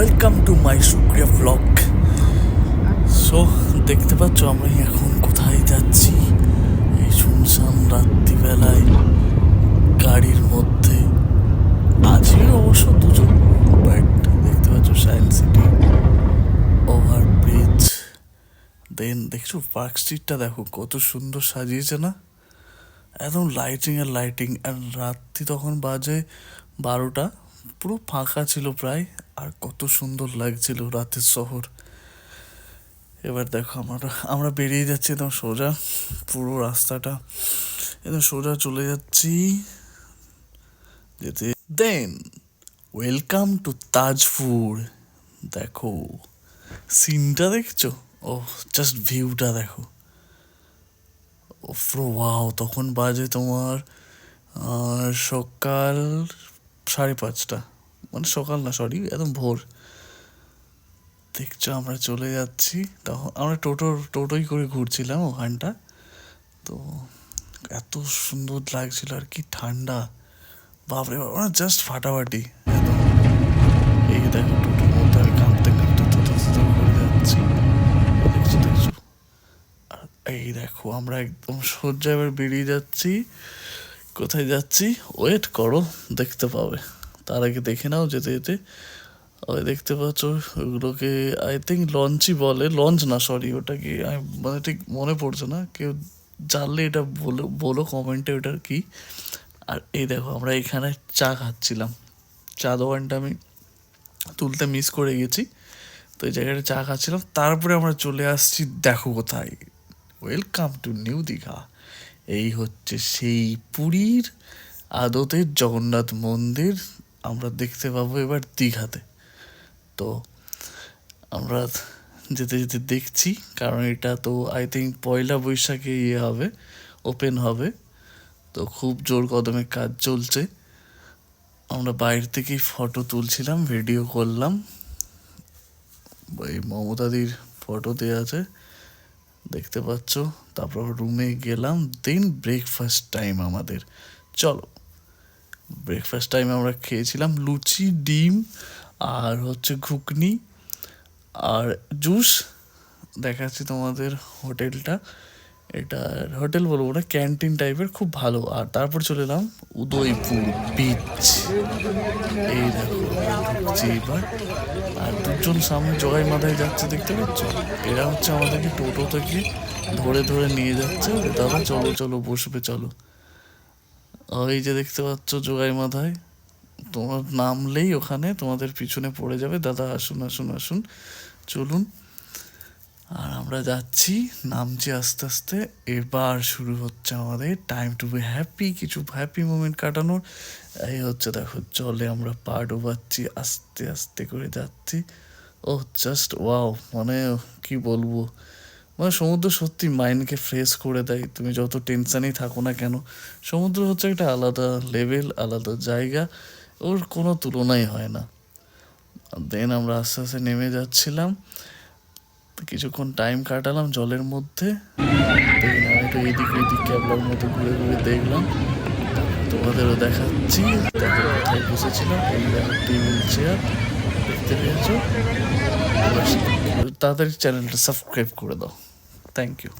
Welcome to my সুক্রিয়া blog. So দেখতে পাচ্ছ আমরা এখন কোথায় যাচ্ছি, এই শুনশান রাত্রিবেলায় গাড়ির মধ্যে। আজকে অবশ্য দুজন, বাট দেখতে পাচ্ছ সায়েন্স সিটি ওভার ব্রিজ। দেন দেখছো পার্ক স্ট্রিটটা দেখো কত সুন্দর সাজিয়েছে না, একদম লাইটিং আর লাইটিং। আর রাত্রি তখন বাজে 12টা, পুরো ফাঁকা ছিল প্রায়, আর কত সুন্দর লাগছিল রাতের শহর। এবার দেখো আমরা বেরিয়ে যাচ্ছি একদম সোজা, পুরো রাস্তাটা একদম সোজা চলে যাচ্ছি যেতে। দেন ওয়েলকাম টু তাজপুর। দেখো সিনটা দেখছো, ও জাস্ট ভিউটা দেখো। পুরো ওয়াও। তখন বাজে তোমার সকাল 5:30, মানে সকাল না, সরি, একদম ভোর। দেখছো আমরা চলে যাচ্ছি, তখন আমরা টোটোই করে ঘুরছিলাম ওখানটা। তো এত সুন্দর লাগছিল, আর কি ঠান্ডা, বাপরে বাপ, মানে জাস্ট ফাটাফাটি একদম। এই দেখো টোটোর মধ্যে আমি কাঁপতে কাঁপতে করে যাচ্ছি, দেখছো দেখছো। আর এই দেখো আমরা একদম সোজা এবার বেরিয়ে যাচ্ছি। কোথায় যাচ্ছি ওয়েট করো, দেখতে পাবে। তার আগে দেখে নাও যেতে যেতে। ওই দেখতে পাচ্ছ ওগুলোকে আই থিঙ্ক লঞ্চই বলে, লঞ্চ না সরি, ওটাকে আমি মানে ঠিক মনে পড়ছে না, কেউ জানলে এটা বলো কমেন্টে ওটার কি। আর এই দেখো আমরা এখানে চা খাচ্ছিলাম, চা দোকানটা আমি তুলতে মিস করে গেছি, তো এই জায়গাটা চা খাচ্ছিলাম। তারপরে আমরা চলে আসছি দেখো কোথায়, ওয়েলকাম টু নিউ দীঘা। এই হচ্ছে সেই পুরীর আদতের জগন্নাথ মন্দির আমরা দেখতে পাবো এবার দীঘাতে। তো আমরা যেতে যেতে দেখছি, কারণ এটা তো আই থিঙ্ক পয়লা বৈশাখে হবে, ওপেন হবে। তো খুব জোর কদমে কাজ চলছে। আমরা বাইরে থেকেই ফটো তুলছিলাম, ভিডিও করলাম। এই মমতাদির ফটো দেওয়া আছে দেখতে পাচ্ছ। তারপর রুমে গেলাম, দেন ব্রেকফাস্ট টাইম আমাদের। চলো ব্রেকফাস্ট টাইমে আমরা খেয়েছিলাম লুচি, ডিম, আর হচ্ছে ঘুগনি আর জুস। দেখাচ্ছি তোমাদের হোটেলটা, এটা হোটেল বলবো না, ক্যান্টিন টাইপের, খুব ভালো। আর তারপর চলে এলাম উদয়পুর বিচ। এই দেখো ঢুকছি এবার, আর দুজন সামনে জগাই মাথায় যাচ্ছে দেখতে পাচ্ছ, এরা হচ্ছে আমাদেরকে টোটো থেকে ধরে ধরে নিয়ে যাচ্ছে। দাদা চলো চলো বসবে চলো। ওই যে দেখতে পাচ্ছ জগাই মাথায়, তোমার নামলেই ওখানে তোমাদের পিছনে পড়ে যাবে, দাদা আসুন আসুন আসুন চলুন। আর আমরা যাচ্ছি, নামছি আস্তে আস্তে। এবার শুরু হচ্ছে আমাদের টাইম টু বি হ্যাপি, কিছু হ্যাপি মোমেন্ট কাটানোর। এই হচ্ছে দেখো জলে আমরা পা ডোবাচ্ছি, আস্তে আস্তে করে যাচ্ছি। ও জাস্ট ওয়াও, মানে কি বলবো, মানে সমুদ্র সত্যি মাইন্ডকে ফ্রেশ করে দেয়। তুমি যত টেনশানেই থাকো না কেন, সমুদ্র হচ্ছে একটা আলাদা লেভেল, আলাদা জায়গা, ওর কোনো তুলনাই হয় না। দেন আমরা আস্তে আস্তে নেমে যাচ্ছিলাম, কিছুক্ষণ টাইম কাটালাম জলের মধ্যে। একটু এদিক ওইদিক ক্যাবলার মতো ঘুরে ঘুরে দেখলাম, তোমাদেরও দেখাচ্ছি। দেখো কোথায় বসেছিলাম, এই টেবিল চেয়ার দেখতে পেয়েছো। তাড়াতাড়ি চ্যানেলটা সাবস্ক্রাইব করে দাও, থ্যাংক ইউ।